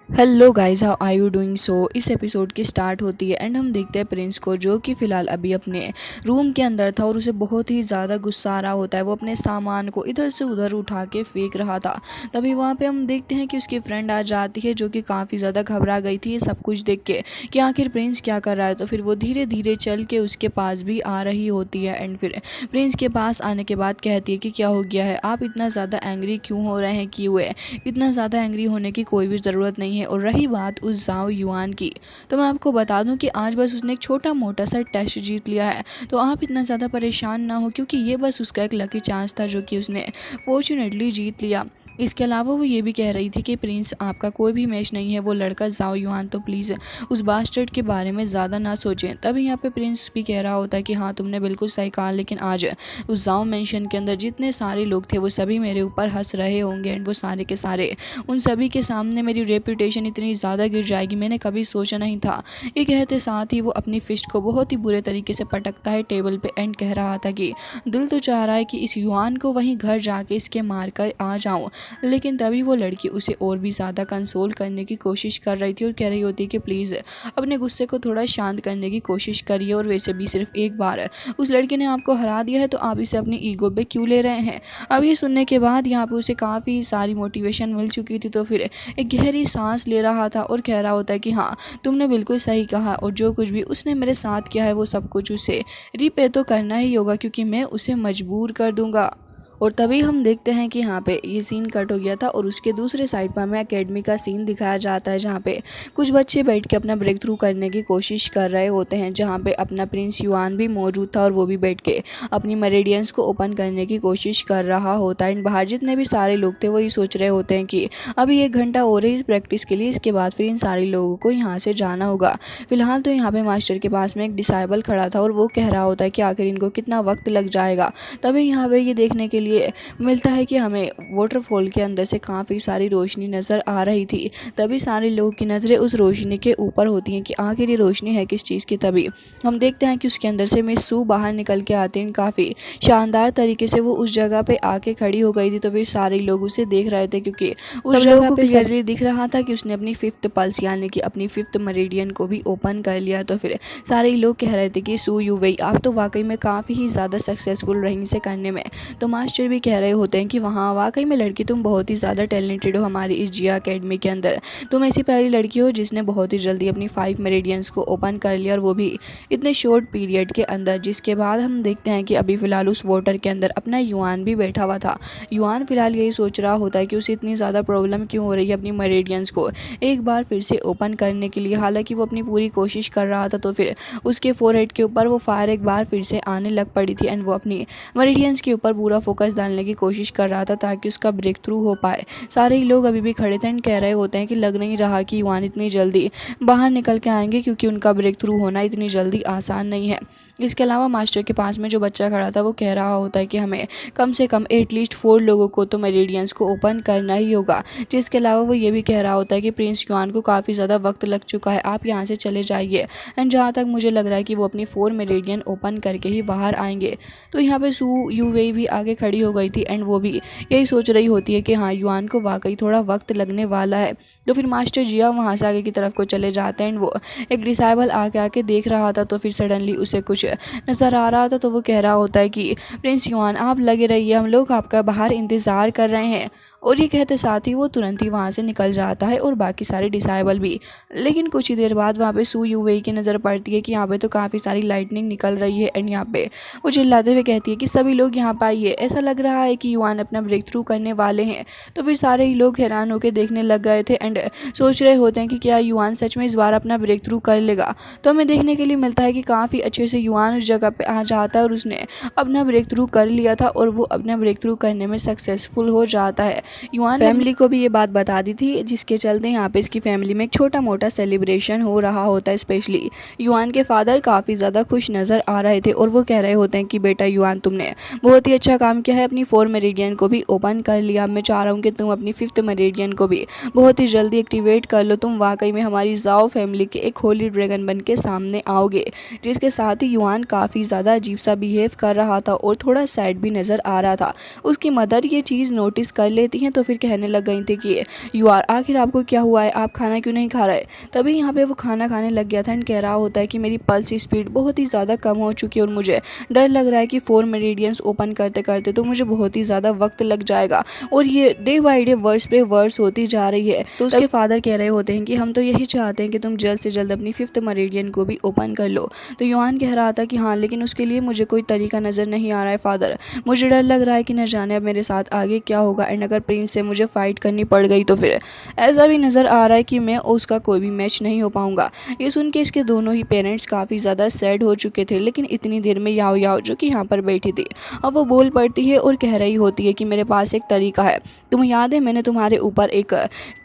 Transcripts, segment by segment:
Hello guys, how are you doing. इस episode की start होती है एंड हम देखते हैं प्रिंस को, जो कि फ़िलहाल अभी अपने रूम के अंदर था और उसे बहुत ही ज़्यादा गुस्सा आ रहा होता है। वो अपने सामान को इधर से उधर उठा के फेंक रहा था। तभी वहाँ पे हम देखते हैं कि उसकी फ्रेंड आ जाती है, जो कि काफ़ी ज़्यादा घबरा गई थी ये सब कुछ देख के कि आखिर प्रिंस क्या कर रहा है। तो फिर वो धीरे धीरे चल के उसके पास भी आ रही होती है एंड फिर प्रिंस के पास आने के बाद कहती है कि क्या हो गया है, आप इतना ज़्यादा एंग्री क्यों हो रहे हैं, क्यों है। इतना ज़्यादा एंग्री होने की कोई भी ज़रूरत नहीं है। और रही बात उस ज़ाओ युआन की, तो मैं आपको बता दूं कि आज बस उसने एक छोटा मोटा सा टेस्ट जीत लिया है। तो आप इतना ज़्यादा परेशान ना हो, क्योंकि ये बस उसका एक लकी चांस था जो कि उसने फॉर्चुनेटली जीत लिया। इसके अलावा वो ये भी कह रही थी कि प्रिंस, आपका कोई भी मैच नहीं है, वो लड़का ज़ाओ युआन, तो प्लीज़ उस बास्टर्ड के बारे में ज़्यादा ना सोचें। तभी यहाँ पे प्रिंस भी कह रहा होता है कि हाँ, तुमने बिल्कुल सही कहा, लेकिन आज उस ज़ाओ मेंशन के अंदर जितने सारे लोग थे वो सभी मेरे ऊपर हंस रहे होंगे एंड वो सारे के सारे, उन सभी के सामने मेरी रेपुटेशन इतनी ज़्यादा गिर जाएगी, मैंने कभी सोचा नहीं था। ये कहते साथ ही वो अपनी फिस्ट को बहुत ही बुरे तरीके से पटकता है टेबल पे एंड कह रहा था कि दिल तो चाह रहा है कि इस युआन को वहीं घर जाके इसके मार कर आ जाऊँ। लेकिन तभी वो लड़की उसे और भी ज़्यादा कंसोल करने की कोशिश कर रही थी और कह रही होती कि प्लीज़ अपने गुस्से को थोड़ा शांत करने की कोशिश करिए, और वैसे भी सिर्फ एक बार उस लड़के ने आपको हरा दिया है, तो आप इसे अपनी ईगो पे क्यों ले रहे हैं। अब ये सुनने के बाद यहाँ पे उसे काफ़ी सारी मोटिवेशन मिल चुकी थी, तो फिर एक गहरी सांस ले रहा था और कह रहा होता है कि हाँ, तुमने बिल्कुल सही कहा, और जो कुछ भी उसने मेरे साथ किया है वो सब कुछ उसे रिपे तो करना ही होगा, क्योंकि मैं उसे मजबूर कर दूंगा। और तभी हम देखते हैं कि यहाँ पे ये सीन कट हो गया था और उसके दूसरे साइड पर हमें एकेडमी का सीन दिखाया जाता है, जहाँ पे कुछ बच्चे बैठ के अपना ब्रेक थ्रू करने की कोशिश कर रहे होते हैं, जहाँ पे अपना प्रिंस युआन भी मौजूद था और वो भी बैठ के अपनी मेरिडियंस को ओपन करने की कोशिश कर रहा होता है। एंड बाहर जितने भी सारे लोग थे वो ये सोच रहे होते हैं कि अभी 1 घंटा और है इस प्रैक्टिस के लिए, इसके बाद फिर इन सारे लोगों को यहाँ से जाना होगा। फिलहाल तो यहाँ पे मास्टर के पास में एक डिसाइबल खड़ा था और वो कह रहा होता है कि आखिर इनको कितना वक्त लग जाएगा। तभी यहाँ पे ये देखने के लिए मिलता है कि हमें वाटरफॉल के अंदर से काफ़ी सारी रोशनी नज़र आ रही थी। तभी सारे लोगों की नज़रें उस रोशनी के ऊपर होती हैं कि आखिर ये रोशनी है किस चीज़ की। तभी हम देखते हैं कि उसके अंदर से मिस सू बाहर निकल के आते हैं। काफ़ी शानदार तरीके से वो उस जगह पे आके खड़ी हो गई थी, तो फिर सारे लोग उसे देख रहे थे, क्योंकि उस जगह पे क्लियरली दिख रहा था कि उसने अपनी 5th पल्स यानी कि अपनी 5th मेरिडियन को भी ओपन कर लिया। तो फिर सारे लोग कह रहे थे कि सू यू वई, आप तो वाकई में काफ़ी ही ज़्यादा सक्सेसफुल रही इसे करने में। तो मास्टर भी कह रहे होते हैं कि वहाँ वाकई में लड़की तुम बहुत ही ज़्यादा टैलेंटेड हो हमारी इस जिया अकेडमी के अंदर। तुम ऐसी पहली लड़की हो जिसने बहुत ही जल्दी अपनी 5 मेरिडियंस को ओपन कर लिया, और वो भी इतने शॉर्ट पीरियड के अंदर। जिसके बाद हम देखते हैं कि अभी फ़िलहाल उस वाटर के अंदर अपना युआन भी बैठा हुआ था। युआन फ़िलहाल यही सोच रहा होता है कि उसे इतनी ज़्यादा प्रॉब्लम क्यों हो रही है अपनी मेरिडियंस को एक बार फिर से ओपन करने के लिए। हालांकि वो अपनी पूरी कोशिश कर रहा था, तो फिर उसके फोरहेड के ऊपर वो फायर एक बार फिर से आने लग पड़ी थी एंड वो अपनी मेरिडियंस के ऊपर पूरा फोकस डालने की कोशिश कर रहा था ताकि उसका ब्रेक थ्रू हो पाए। सारे ही लोग अभी भी खड़े थे एंड कह रहे होते हैं कि लग नहीं रहा कि युआन इतनी जल्दी बाहर निकल के आएंगे, क्योंकि उनका ब्रेक थ्रू होना इतनी जल्दी आसान नहीं है। इसके अलावा मास्टर के पास में जो बच्चा खड़ा था वो कह रहा होता है कि हमें कम से कम एटलीस्ट 4 लोगों को तो मेरिडियंस को ओपन करना ही होगा। जिसके अलावा वो ये भी कह रहा होता है कि प्रिंस युआन को काफ़ी ज़्यादा वक्त लग चुका है, आप यहाँ से चले जाइए। एंड जहाँ तक मुझे लग रहा है कि वो अपनी 4 मेरिडियन ओपन करके ही बाहर आएंगे। तो यहाँ पे सू यू वेई भी आगे खड़ी हो गई थी एंड वो भी यही सोच रही होती है कि हाँ, युआन को वाकई थोड़ा वक्त लगने वाला है। तो फिर मास्टर जिया वहाँ से आगे की तरफ को चले जाते हैं एंड वो एक डिसाइबल आके आके देख रहा था, तो फिर सडनली उसे कुछ नज़र आ रहा था। तो वो कह रहा होता है कि प्रिंस युआन, आप लगे रहिए, हम लोग आपका बाहर इंतज़ार कर रहे हैं। और ये कहते साथ ही वो तुरंत ही वहाँ से निकल जाता है और बाकी सारे डिसाइबल भी। लेकिन कुछ ही देर बाद वहाँ पे सू यू वेई की नज़र पड़ती है कि यहाँ पे तो काफ़ी सारी लाइटनिंग निकल रही है एंड यहाँ पे वो चिल्लाते हुए कहती है कि सभी लोग यहाँ पर आइए, ऐसा लग रहा है कि युआन अपना ब्रेक थ्रू करने वाले हैं। तो फिर सारे ही लोग हैरान होकर देखने लग गए थे एंड सोच रहे होते हैं कि क्या युआन सच में इस बार अपना ब्रेक थ्रू कर लेगा। तो हमें देखने के लिए मिलता है कि काफ़ी अच्छे से युआन उस जगह पे आ जाता है और उसने अपना ब्रेक थ्रू कर लिया था और वो अपना ब्रेक थ्रू करने में सक्सेसफुल हो जाता है। युआन फैमिली को भी ये बात बता दी थी, जिसके चलते यहाँ पे इसकी फैमिली में एक छोटा मोटा सेलिब्रेशन हो रहा होता है। स्पेशली युआन के फादर काफ़ी ज़्यादा खुश नज़र आ रहे थे और वो कह रहे होते हैं कि बेटा युआन, तुमने बहुत ही अच्छा काम किया है, अपनी 4 मेरिडियन को भी ओपन कर लिया। मैं चाह रहा हूँ कि तुम अपनी 5th मेरिडियन को भी बहुत ही जल्दी एक्टिवेट कर लो। तुम वाकई में हमारी ज़ाओ फैमिली के एक होली ड्रैगन बन के सामने आओगे। जिसके साथ ही युआन काफ़ी ज़्यादा अजीब सा बिहेव कर रहा था और थोड़ा सैड भी नज़र आ रहा था। उसकी मदर ये चीज़ नोटिस कर लेती हैं तो फिर कहने लग गई थी कि युआर आखिर आपको क्या हुआ है, आप खाना क्यों नहीं खा रहे। तभी यहाँ पे वो खाना खाने लग गया था एंड कह रहा होता है कि मेरी पल्स स्पीड बहुत ही ज़्यादा कम हो चुकी है और मुझे डर लग रहा है कि 4 मेरिडियंस ओपन करते करते तो मुझे बहुत ही ज़्यादा वक्त लग जाएगा और ये डे बाई डे वर्स पे वर्स होती जा रही है। तो उसके फादर कह रहे होते हैं कि हम तो यही चाहते हैं कि तुम जल्द से जल्द अपनी 5th मेरिडियन को भी ओपन कर लो। तो युआन कह रहा था कि हाँ, लेकिन उसके लिए मुझे कोई तरीका नज़र नहीं आ रहा है फादर। मुझे डर लग रहा है कि न जाने अब मेरे साथ आगे क्या होगा एंड अगर प्रिंस से मुझे फ़ाइट करनी पड़ गई तो फिर ऐसा भी नज़र आ रहा है कि मैं उसका कोई भी मैच नहीं हो पाऊँगा। ये सुन के इसके दोनों ही पेरेंट्स काफ़ी ज़्यादा सैड हो चुके थे, लेकिन इतनी देर में याओ याओ जो कि यहाँ पर बैठी थी अब वो बोल पड़ती है और कह रही होती है कि मेरे पास एक तरीका है। तुम्हें याद है मैंने तुम्हारे ऊपर एक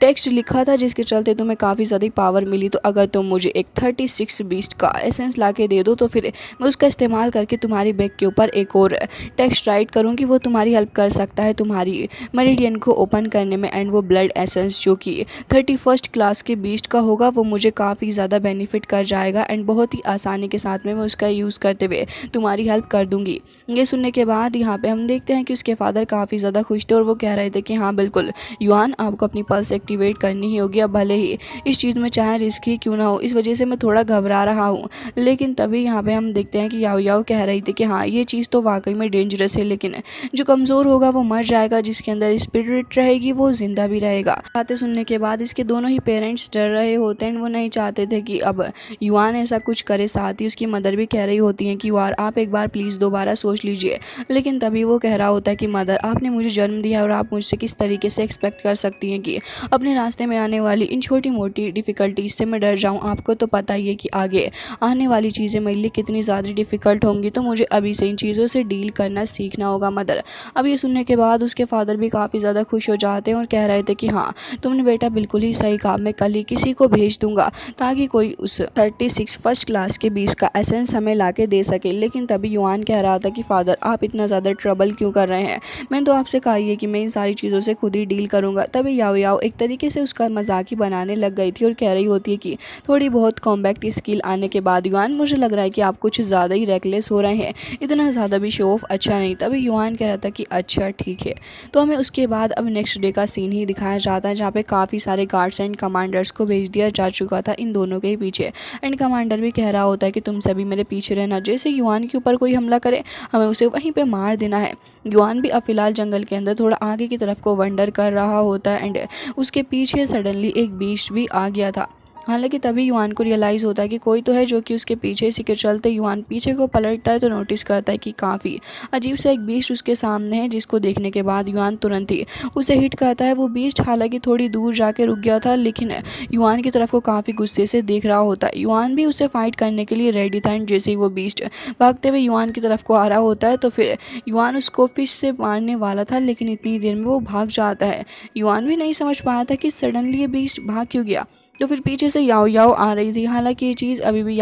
टेक्स्ट लिखा था जिसके चलते तुम्हें काफ़ी ज़्यादा पावर मिली, तो अगर तुम मुझे एक 36 बीस्ट का एसेंस ला के दे दो तो फिर मैं उसका इस्तेमाल करके तुम्हारी बैग के ऊपर एक और टेक्स्ट राइट करूँगी, वो तुम्हारी हेल्प कर सकता है तुम्हारी मेरिडियन को ओपन करने में। एंड वो ब्लड एसेंस जो कि 31st क्लास के बीस्ट का होगा वो मुझे काफ़ी ज़्यादा बेनिफिट कर जाएगा एंड बहुत ही आसानी के साथ में मैं उसका यूज़ करते हुए तुम्हारी हेल्प कर दूँगी। ये सुनने के बाद यहाँ पे हम देखते हैं कि उसके फादर काफ़ी ज़्यादा खुश थे और वो कह रहे थे कि हाँ बिल्कुल युआन, आपको अपनी पल्स एक्टिवेट करनी ही होगी। अब भले ही इस चीज़ में चाहे रिस्क ही क्यों ना हो, इस वजह से मैं थोड़ा घबरा रहा हूँ। लेकिन तभी यहाँ पे हम देखते हैं कि याओ याओ कह रही थी कि हाँ ये चीज़ तो वाकई में डेंजरस है, लेकिन जो कमज़ोर होगा वो मर जाएगा, जिसके अंदर स्पिरिट रहेगी वो जिंदा भी रहेगा। बातें सुनने के बाद इसके दोनों ही पेरेंट्स डर रहे होते हैं, वो नहीं चाहते थे कि अब युआन ऐसा कुछ करे। साथ ही उसकी मदर भी कह रही होती हैं कि यार आप एक बार प्लीज़ दोबारा सोच लीजिए। लेकिन तभी वो कह रहा होता है कि मदर, आपने मुझे जन्म दिया और आप मुझसे किस तरीके से एक्सपेक्ट कर सकती हैं कि अपने रास्ते में आने वाली इन छोटी मोटी डिफ़िकल्टीज से मैं डर जाऊँ। आपको तो पता ही है कि आगे आने वाली चीज़ें मेरे लिए कितनी ज़्यादा डिफ़िकल्ट होंगी, तो मुझे अभी से इन चीज़ों से डील करना सीखना होगा मदर। अब ये सुनने के बाद उसके फादर भी काफ़ी ज़्यादा खुश हो जाते हैं और कह रहे थे कि हाँ तुमने बेटा बिल्कुल ही सही कहा, मैं कल ही किसी को भेज दूंगा ताकि कोई उस 36 फर्स्ट क्लास के 20 का एसेंस हमें ला के दे सके। लेकिन तभी युआन कह रहा था कि फादर आप इतना ज़्यादा ट्रबल क्यों कर रहे हैं, मैंने तो आपसे कहा है कि मैं इन सारी चीज़ों से खुद ही डील करूँगा। तभी याओ याओ एक तरीके से उसका मजाक ही बनाने लग गई थी और कह रही होती है कि थोड़ी बहुत कॉम्बैक्ट स्किल आने के बाद युआन मुझे लग रहा है कि आप कुछ ज़्यादा ही रेकलेस हो रहे हैं, इतना ज़्यादा भी शो ऑफ अच्छा नहीं। तभी युआन कह रहा था कि अच्छा ठीक है। तो हमें उसके बाद अब नेक्स्ट डे का सीन ही दिखाया जाता है जहाँ पे काफ़ी सारे गार्ड्स एंड कमांडर्स को भेज दिया जा चुका था इन दोनों के ही पीछे। एंड कमांडर भी कह रहा होता है कि तुम सभी मेरे पीछे रहना, जैसे युआन के ऊपर कोई हमला करे हमें उसे वहीं पे मार देना है। युआन भी अब फिलहाल जंगल के अंदर थोड़ा आगे की तरफ को वंडर कर रहा होता है एंड उसके पीछे सडनली एक बीस्ट भी आ गया था। हालांकि तभी युआन को रियलाइज़ होता है कि कोई तो है जो कि उसके पीछे इसी के चलते युआन पीछे को पलटता है तो नोटिस करता है कि काफ़ी अजीब सा एक बीस्ट उसके सामने है, जिसको देखने के बाद युआन तुरंत ही उसे हिट करता है। वो बीस्ट हालांकि थोड़ी दूर जाके रुक गया था, लेकिन युआन की तरफ को काफ़ी गुस्से से देख रहा होता है। युआन भी उसे फाइट करने के लिए रेडी था एंड जैसे ही वो बीस्ट भागते हुए युआन की तरफ को आ रहा होता है तो फिर युआन उसको फिश से मारने वाला था, लेकिन इतनी देर में वो भाग जाता है। युआन भी नहीं समझ पाया था कि सडनली ये बीस्ट भाग क्यों गया। तो फिर पीछे से याओ याओ आ रही थी। हालांकि ये चीज़ अभी भी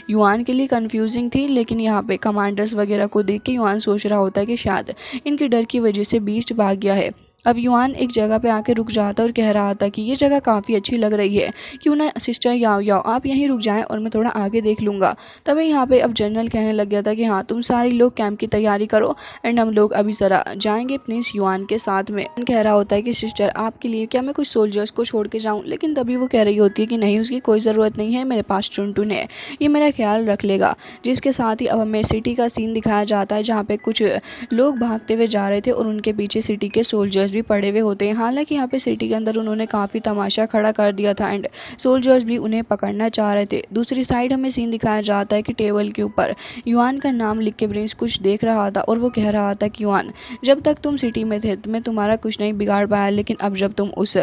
युआन के लिए कंफ्यूजिंग थी, लेकिन यहाँ पे कमांडर्स वगैरह को देख के युआन सोच रहा होता है कि शायद इनके डर की वजह से बीस्ट भाग गया है। अब युआन एक जगह पे आके रुक जाता और कह रहा था कि ये जगह काफ़ी अच्छी लग रही है, क्यों ना सिस्टर याओ याओ आप यहीं रुक जाएं और मैं थोड़ा आगे देख लूँगा। तभी यहाँ पे अब जनरल कहने लग गया था कि हाँ तुम सारे लोग कैंप की तैयारी करो एंड हम लोग अभी ज़रा जाएंगे प्रिंस युआन के साथ में। कह रहा होता है कि सिस्टर आपके लिए क्या मैं कुछ सोल्जर्स को छोड़ के जाऊँ, लेकिन तभी वो कह रही होती है कि नहीं उसकी कोई ज़रूरत नहीं है, मेरे पास टुनटुन है, ये मेरा ख्याल रख लेगा। जिसके साथ ही अब हमें सिटी का सीन दिखाया जाता है जहाँ पे कुछ लोग भागते हुए जा रहे थे और उनके पीछे सिटी के सोल्जर्स भी पड़े हुए होते हैं। हालांकि यहाँ पे सिटी के अंदर उन्होंने काफ़ी तमाशा खड़ा कर दिया था एंड सोल्जर्स भी उन्हें पकड़ना चाह रहे थे। दूसरी साइड हमें सीन दिखाया जाता है कि टेबल के ऊपर युआन का नाम लिख के प्रिंस कुछ देख रहा था और वो कह रहा था कि युआन जब तक तुम सिटी में थे मैं तुम्हारा कुछ नहीं बिगाड़ पाया, लेकिन अब जब तुम उस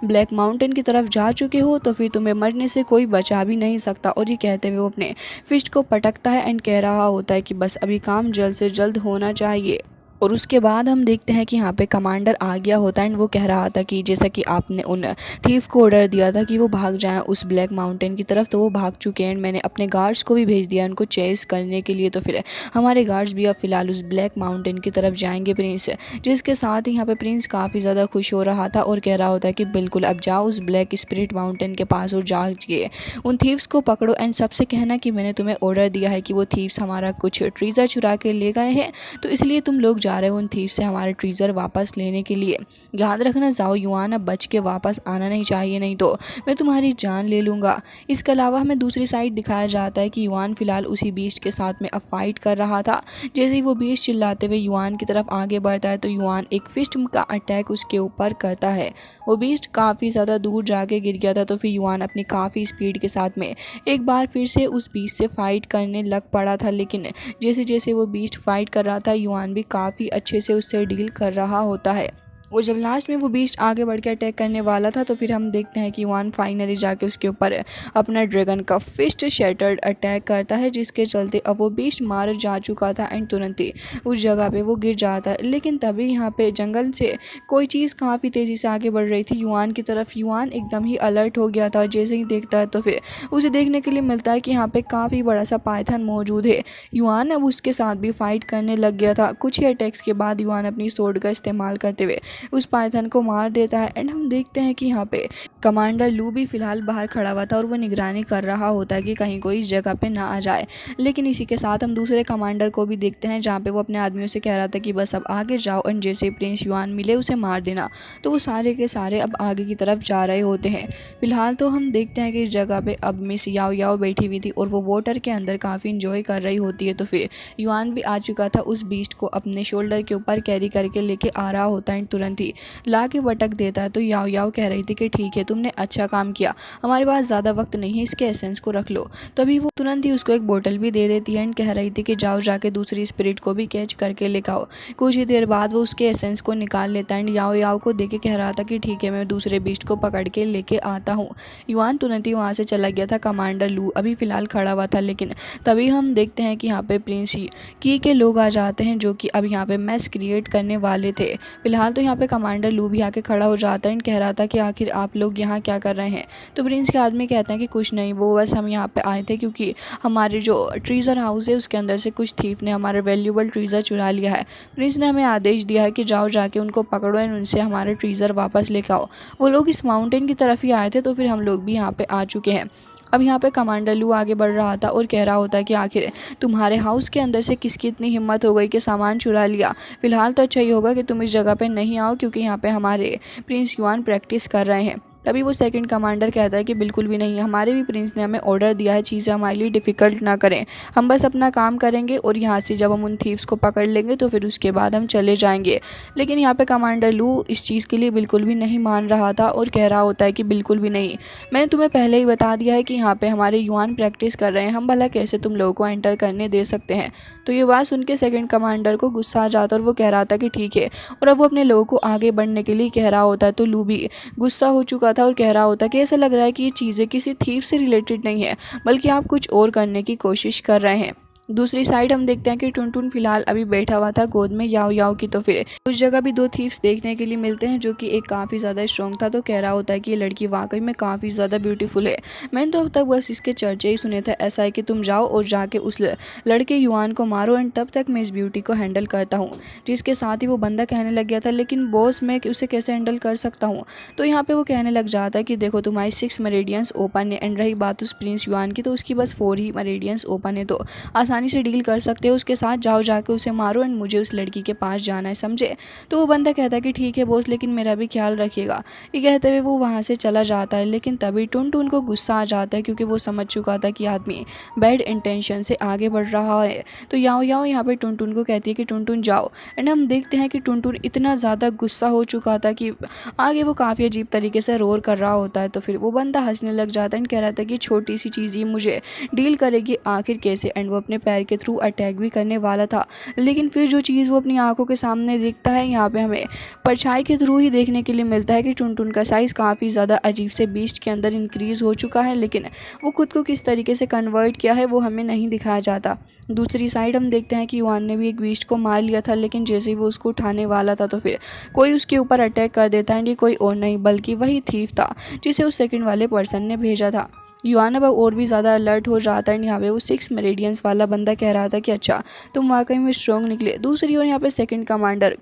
ब्लैक माउंटेन की तरफ जा चुके हो तो फिर तुम्हें मरने से कोई बचा भी नहीं सकता। और ये कहते हुए वो अपने फिस्ट को पटकता है एंड कह रहा होता है कि बस अभी काम जल्द से जल्द होना चाहिए। और उसके बाद हम देखते हैं कि यहाँ पे कमांडर आ गया होता है एंड वो कह रहा था कि जैसा कि आपने उन थीफ को ऑर्डर दिया था कि वो भाग जाएं उस ब्लैक माउंटेन की तरफ, तो वो भाग चुके हैं एंड मैंने अपने गार्ड्स को भी भेज दिया उनको चेस करने के लिए। तो फिर हमारे गार्ड्स भी अब फिलहाल उस ब्लैक माउंटेन की तरफ जाएंगे प्रिंस। जिसके साथ ही यहाँ पे प्रिंस काफ़ी ज़्यादा खुश हो रहा था और कह रहा होता है कि बिल्कुल अब जाओ उस ब्लैक स्पिरिट माउंटेन के पास और जाके उन थीव्स को पकड़ो एंड सबसे कहना कि मैंने तुम्हें ऑर्डर दिया है कि वो थीव्स हमारा कुछ ट्रीजर चुरा के ले गए हैं, तो इसलिए तुम लोग जा रहे हैं उन थीव से हमारा ट्रेजर वापस लेने के लिए। याद रखना जाओ युआन, अब बच के वापस आना नहीं चाहिए, नहीं तो मैं तुम्हारी जान ले लूँगा। इसके अलावा हमें दूसरी साइड दिखाया जाता है कि युआन फिलहाल उसी बीस्ट के साथ में अब फाइट कर रहा था। जैसे ही वो बीस्ट चिल्लाते हुए युआन की तरफ आगे बढ़ता है तो युआन एक फिस्ट का अटैक उसके ऊपर करता है। वो बीस्ट काफ़ी ज़्यादा दूर जाके गिर गया था, तो फिर युआन अपनी काफ़ी स्पीड के साथ में एक बार फिर से उस बीस्ट से फाइट करने लग पड़ा था। लेकिन जैसे जैसे वो बीस्ट फाइट कर रहा था युआन भी काफ़ी अच्छे से उससे डील कर रहा होता है। और जब लास्ट में वो बीस्ट आगे बढ़ के अटैक करने वाला था तो फिर हम देखते हैं कि युआन फाइनली जाके उसके ऊपर अपना ड्रैगन का फिस्ट शैटर्ड अटैक करता है, जिसके चलते अब वो बीस्ट मार जा चुका था एंड तुरंत ही उस जगह पे वो गिर जाता है। लेकिन तभी यहाँ पे जंगल से कोई चीज़ काफ़ी तेज़ी से आगे बढ़ रही थी युआन की तरफ। युआन एकदम ही अलर्ट हो गया था, जैसे ही देखता है तो फिर उसे देखने के लिए मिलता है कि यहाँ पे काफ़ी बड़ा सा पाइथन मौजूद है। युआन अब उसके साथ भी फाइट करने लग गया था। कुछ ही अटैक्स के बाद युआन अपनी सोर्ड का इस्तेमाल करते हुए उस पाइथन को मार देता है एंड हम देखते हैं कि यहाँ पे कमांडर लू भी फिलहाल बाहर खड़ा हुआ था और वो निगरानी कर रहा होता है कि कहीं कोई इस जगह पे ना आ जाए। लेकिन इसी के साथ हम दूसरे कमांडर को भी देखते हैं जहाँ पे वो अपने आदमियों से कह रहा था कि बस अब आगे जाओ एंड जैसे प्रिंस युआन मिले उसे मार देना। तो वो सारे के सारे अब आगे की तरफ जा रहे होते हैं। फिलहाल तो हम देखते हैं कि इस जगह पे अब मिस याओ याओ बैठी हुई थी और वो वाटर के अंदर काफ़ी इंजॉय कर रही होती है। तो फिर युआन भी आ चुका था उस बीस्ट को अपने शोल्डर के ऊपर कैरी करके लेके आ रहा होता है। तुरंत ही ला के बटक देता है। तो याओ याओ कह रही थी कि ठीक है तुमने अच्छा काम किया, हमारे पास ज़्यादा वक्त नहीं है, इसके एसेंस को रख लो। तभी वो तुरंत ही उसको एक बोतल भी दे देती है एंड कह रही थी कि जाओ जाके दूसरी स्पिरिट को भी कैच करके लेकर आओ। कुछ ही देर बाद वो उसके एसेंस को निकाल लेता है एंड याओ याओ को दे के कह रहा था कि ठीक है मैं दूसरे बीस्ट को पकड़ के लेके आता हूँ। युआन तुरंत ही वहाँ से चला गया था। कमांडर लू अभी फ़िलहाल खड़ा हुआ था, लेकिन तभी हम देखते हैं कि यहाँ पे प्रिंस की के लोग आ जाते हैं जो कि अब यहाँ पे मैस क्रिएट करने वाले थे। फिलहाल तो यहाँ पे कमांडर लू भी आके खड़ा हो जाता है एंड कह रहा था कि आखिर आप लोग यहाँ क्या कर रहे हैं। तो प्रिंस के आदमी कहते हैं कि कुछ नहीं, वो बस हम यहाँ पे आए थे क्योंकि हमारे जो ट्रीजर हाउस है उसके अंदर से कुछ थीफ ने हमारा वैल्यूबल ट्रीजर चुरा लिया है। प्रिंस ने हमें आदेश दिया है कि जाओ जाके उनको पकड़ो एंड उनसे हमारा ट्रीजर वापस लेकर आओ। वो लोग इस माउंटेन की तरफ ही आए थे, तो फिर हम लोग भी यहाँ पे आ चुके हैं। अब यहाँ पे कमांडर लू आगे बढ़ रहा था और कह रहा होता है कि आखिर तुम्हारे हाउस के अंदर से किसकी इतनी हिम्मत हो गई कि सामान चुरा लिया। फिलहाल तो अच्छा ही होगा कि तुम इस जगह पे नहीं आओ क्योंकि यहाँ पे हमारे प्रिंस युआन प्रैक्टिस कर रहे हैं। तभी वो सेकंड कमांडर कहता है कि बिल्कुल भी नहीं, हमारे भी प्रिंस ने हमें ऑर्डर दिया है चीज़ें हमारे लिए डिफ़िकल्ट ना करें, हम बस अपना काम करेंगे और यहाँ से जब हम उन थीव्स को पकड़ लेंगे तो फिर उसके बाद हम चले जाएंगे। लेकिन यहाँ पे कमांडर लू इस चीज़ के लिए बिल्कुल भी नहीं मान रहा था और कह रहा होता है कि बिल्कुल भी नहीं, मैंने तुम्हें पहले ही बता दिया है कि यहाँ पे हमारे युआन प्रैक्टिस कर रहे हैं, हम भला कैसे तुम लोगों को एंटर करने दे सकते हैं। तो ये बात सुन के सेकेंड कमांडर को गुस्सा आ जाता और वो कह रहा था कि ठीक है, और अब वो अपने लोगों को आगे बढ़ने के लिए कह रहा होता है। तो लू भी गुस्सा हो चुका था और कह रहा होता कि ऐसा लग रहा है कि ये चीज़ें किसी थीफ से रिलेटेड नहीं है, बल्कि आप कुछ और करने की कोशिश कर रहे हैं। दूसरी साइड हम देखते हैं कि टुनटुन फिलहाल अभी बैठा हुआ था गोद में याओ याओ की। तो फिर उस जगह भी दो थीव्स देखने के लिए मिलते हैं, जो कि एक काफ़ी ज़्यादा स्ट्रॉन्ग था। तो कह रहा होता है कि ये लड़की वाकई में काफ़ी ज़्यादा ब्यूटीफुल है, मैंने तो अब तक बस इसके चर्चे ही सुने थे। ऐसा है कि तुम जाओ और जाके उस लड़के युआन को मारो एंड तब तक मैं इस ब्यूटी को हैंडल करता हूँ। जिसके साथ ही वो बंदा कहने लग गया था लेकिन बॉस मैं उसे कैसे हैंडल कर सकता हूँ। तो यहाँ पे वो कहने लग जाता है कि देखो तुम्हारी 6 मेरिडियंस ओपन है एंड रही बात उस प्रिंस युआन की तो उसकी बस 4 ही मेरिडियंस ओपन है, तो आसानी से डील कर सकते हो उसके साथ। जाओ जाके उसे मारो एंड मुझे उस लड़की के पास जाना है, समझे। तो वो बंदा कहता है कि ठीक है बॉस, लेकिन मेरा भी ख्याल रखिएगा। ये कहते हुए वो वहाँ से चला जाता है। लेकिन तभी टुनटुन को गुस्सा आ जाता है क्योंकि वो समझ चुका था कि आदमी बैड इंटेंशन से आगे बढ़ रहा है। तो याओ याओ यहाँ पे टुनटुन को कहती है कि टुनटुन जाओ एंड हम देखते हैं कि टुनटुन इतना ज़्यादा गुस्सा हो चुका था कि आगे वो काफ़ी अजीब तरीके से रोर कर रहा होता है। तो फिर वो बंदा हंसने लग जाता है एंड कह रहा था कि छोटी सी चीज़ ही मुझे डील करेगी आखिर कैसे। एंड वो अपने पैर के थ्रू अटैक भी करने वाला था, लेकिन फिर जो चीज़ वो अपनी आंखों के सामने देखता है, यहाँ पे हमें परछाई के थ्रू ही देखने के लिए मिलता है कि टुनटुन का साइज़ काफ़ी ज़्यादा अजीब से बीस्ट के अंदर इंक्रीज़ हो चुका है। लेकिन वो खुद को किस तरीके से कन्वर्ट किया है वो हमें नहीं दिखाया जाता। दूसरी साइड हम देखते हैं कि युआन ने भी एक बीस्ट को मार लिया था, लेकिन जैसे ही वो उसको उठाने वाला था तो फिर कोई उसके ऊपर अटैक कर देता है। ये कोई और नहीं बल्कि वही थीफ था जिसे उस सेकंड वाले पर्सन ने भेजा था। युआन अब और भी ज़्यादा अलर्ट हो जाता है। यहाँ पे वो 6 मेरिडियंस वाला बंदा कह रहा था कि अच्छा तुम वाकई में स्ट्रॉन्ग निकले। दूसरी ओर यहाँ पे सेकंड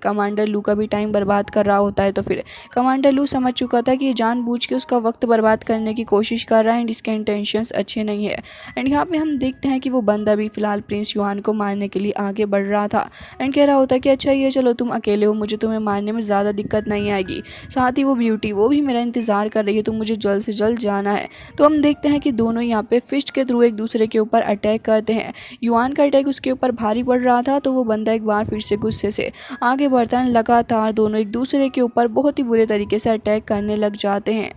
कमांडर लू का भी टाइम बर्बाद कर रहा होता है। तो फिर कमांडर लू समझ चुका था कि ये जानबूझ के उसका वक्त बर्बाद करने की कोशिश कर रहा है एंड इसके इंटेंशंस अच्छे नहीं है। एंड यहाँ पे हम देखते हैं कि वो बंदा भी फिलहाल प्रिंस युआन को मारने के लिए आगे बढ़ रहा था एंड कह रहा होता है कि अच्छा ये चलो तुम अकेले हो, मुझे तुम्हें मारने में ज़्यादा दिक्कत नहीं आएगी। साथ ही वो ब्यूटी वो भी मेरा इंतज़ार कर रही है, तो मुझे जल्द से जल्द जाना है। तो हम देखते हैं कि दोनों यहाँ पे फिस्ट के थ्रू एक दूसरे के ऊपर अटैक करते हैं। युआन का अटैक उसके ऊपर भारी पड़ रहा था, तो वो बंदा एक बार फिर से गुस्से से आगे बढ़ता है। लगातार दोनों एक दूसरे के ऊपर बहुत ही बुरे तरीके से अटैक करने लग जाते हैं।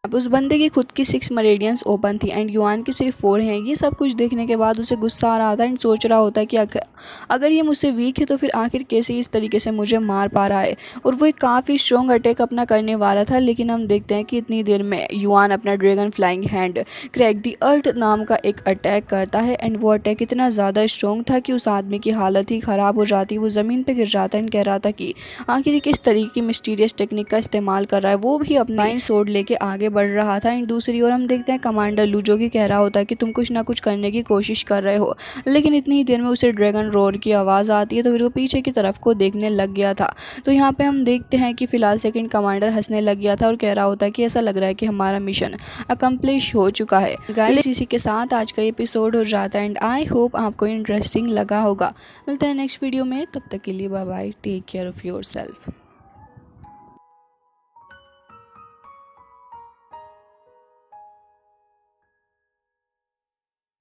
अब उस बंदे की खुद की 6 मेरिडियंस ओपन थी एंड युआन की सिर्फ 4 हैं। ये सब कुछ देखने के बाद उसे गुस्सा आ रहा था एंड सोच रहा होता है कि अगर ये मुझसे वीक है तो फिर आखिर कैसे इस तरीके से मुझे मार पा रहा है। और वो एक काफ़ी स्ट्रॉन्ग अटैक अपना करने वाला था, लेकिन हम देखते हैं कि इतनी देर में युआन अपना ड्रैगन फ्लाइंग हैंड क्रैक दी अर्थ नाम का एक अटैक करता है एंड वो अटैक इतना ज़्यादा स्ट्रॉन्ग था कि उस आदमी की हालत ही ख़राब हो जाती। वो ज़मीन पर गिर जाता है एंड कह रहा था कि आखिर ये किस तरीके की मिस्टीरियस टेक्निक का इस्तेमाल कर रहा है। वो भी अपना सोड लेके आगे बढ़ रहा था। दूसरी ओर हम देखते हैं कमांडर लू जो कि कह रहा होता है कि तुम कुछ ना कुछ करने की कोशिश कर रहे हो, लेकिन इतनी ही देर में उसे ड्रैगन रोर की आवाज़ आती है। तो फिर वो पीछे की तरफ को देखने लग गया था। तो यहाँ पे हम देखते हैं कि फिलहाल सेकंड कमांडर हंसने लग गया था और कह रहा होता है कि ऐसा लग रहा है कि हमारा मिशन अकम्प्लिश हो चुका है। गाइस इसी के साथ आज का एपिसोड हो जाता है एंड आई होप आपको इंटरेस्टिंग लगा होगा। मिलते हैं नेक्स्ट वीडियो में, तब तक के लिए bye bye, take care of your self.